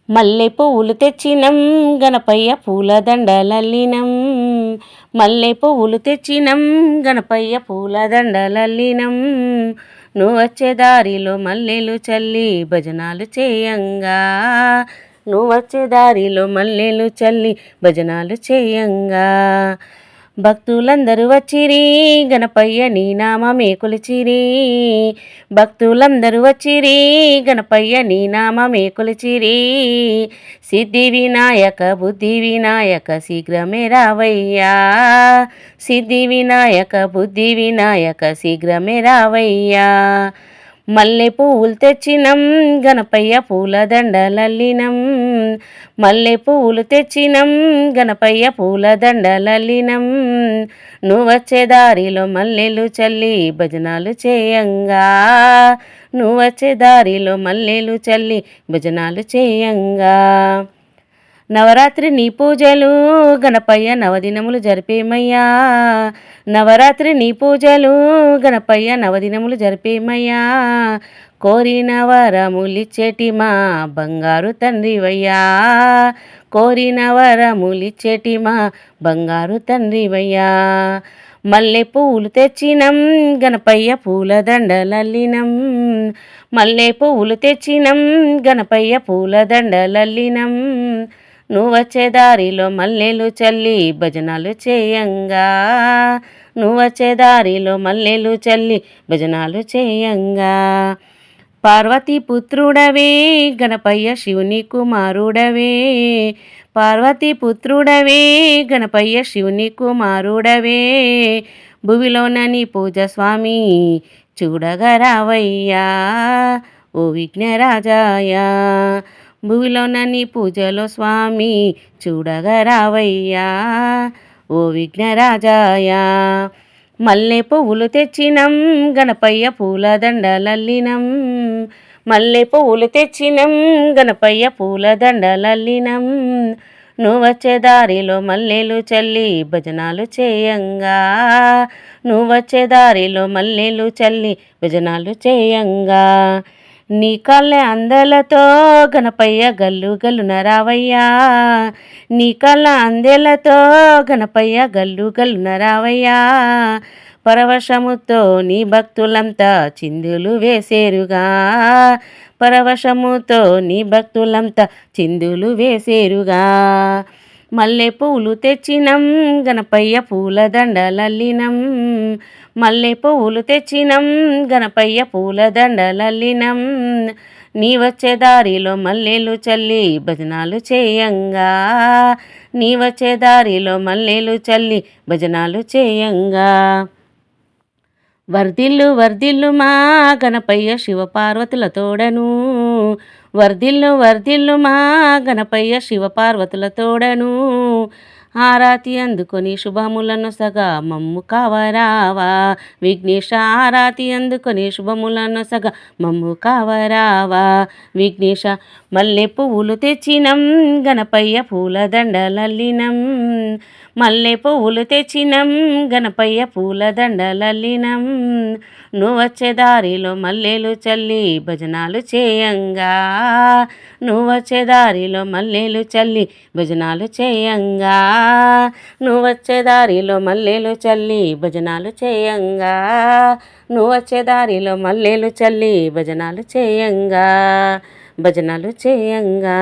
మల్లె పువ్వులు తెచ్చినం గణపయ్య పూలదండలల్లినం. మల్లె పువ్వులు తెచ్చినం గణపయ్య పూలదండలల్లినం. నువ్వొచ్చే దారిలో మల్లెలు చల్లి భజనాలు చేయంగా. నువ్వొచ్చే దారిలో మల్లెలు చల్లి భజనాలు చేయంగా. భక్తులందరూ వచ్చిరి గణపయ్య నీ నామమే కొలిచిరి. భక్తులందరూ వచ్చిరి గణపయ్య నీ నామమే కొలిచిరి. సిద్ధి వినాయక బుద్ధి వినాయక శీఘ్రమే రావయ్యా. సిద్ధి వినాయక బుద్ధి వినాయక శీఘ్రమే రావయ్యా. మల్లె పువ్వులు తెచ్చినం గణపయ్య పూలదండలల్లినం. మల్లె పువ్వులు తెచ్చినం గణపయ్య పూలదండలల్లినం. నువ్వొచ్చే దారిలో మల్లెలు చల్లి భజనాలు చేయంగా. నువ్వొచ్చే దారిలో మల్లెలు చల్లి భజనాలు చేయంగా. నవరాత్రి నీ పూజలు గణపయ్య నవదినములు జరిపేమయ్యా. నవరాత్రి నీ పూజలు గణపయ్య నవదినములు జరిపేమయ్యా. కోరిన వరములిచ్చేటి మా బంగారు తండ్రివయ్యా. కోరిన వరములిచ్చేటి మా బంగారు తండ్రివయ్యా. మల్లె పువ్వులు తెచ్చినం గణపయ్య పూలదండలల్లినం. మల్లె పువ్వులు తెచ్చినం గణపయ్య పూలదండలల్లినం. నువ్వొచ్చే దారిలో మల్లెలు చల్లి భజనాలు చేయంగా. నువ్వొచ్చే దారిలో మల్లెలు చల్లి భజనాలు చేయంగా. పార్వతీ పుత్రుడవే గణపయ్య శివుని కుమారుడవే. పార్వతీ పుత్రుడవే గణపయ్య శివుని కుమారుడవే. భువిలోన నీ పూజ స్వామి చూడగా రావయ్యా. ఓ విఘ్నరాజాయా. భువిలోన నీ పూజలో స్వామి చూడగా రావయ్యా. ఓ విఘ్నరాజాయా. మల్లె పువ్వులు తెచ్చినం గణపయ్య పూలదండలల్లినం. మల్లె పువ్వులు తెచ్చినం గణపయ్య పూలదండలల్లినం. నువ్వొచ్చే దారిలో మల్లెలు చల్లి భజనాలు చేయంగా. నువ్వొచ్చే దారిలో మల్లెలు చల్లి భజనాలు చేయంగా. నీ కళ్ళె అందెలతో గణపయ్య గల్లు గల్లున రావయ్యా. నీ కళ్ళ అందెలతో గణపయ్య గల్లు గల్లున రావయ్యా. పరవశముతో నీ భక్తులంతా చిందులు వేసేరుగా. పరవశముతో నీ భక్తులంతా చిందులు వేసేరుగా. మల్లె పువ్వులు తెచ్చినం గణపయ్య పూలదండలల్లినం. మల్లె పువ్వులు తెచ్చినం గణపయ్య పూలదండలల్లినం. నీవొచ్చే దారిలో మల్లెలు చల్లి భజనాలు చేయంగా. నీవొచ్చే దారిలో మల్లెలు చల్లి భజనాలు చేయంగా. వర్ధిల్లు వర్ధిల్లు మా గణపయ్య శివపార్వతుల తోడను. వర్ధిల్లు వర్ధిల్లు మా గణపయ్య శివపార్వతుల తోడను. ఆరాతి అందుకొని శుభములను సగా మమ్ము కావరావా. విఘ్నేశ ఆరాతి అందుకొని శుభములను సగా మమ్ము కావరావా. విఘ్నేశ మల్లె పువ్వులు తెచ్చినం గణపయ్య పూలదండలల్లినం. మల్లె పువ్వులు తెచ్చినం గణపయ్య పూలదండలల్లినం. నువ్వొచ్చే దారిలో మల్లెలు చల్లి భజనాలు చేయంగా. నువ్వొచ్చే దారిలో మల్లెలు చల్లి భజనాలు చేయంగా. నువ్వొచ్చే దారిలో మల్లెలు చల్లి భజనాలు చేయంగా. నువ్వొచ్చే దారిలో మల్లెలు చల్లి భజనాలు చేయంగా. భజనాలు చేయంగా.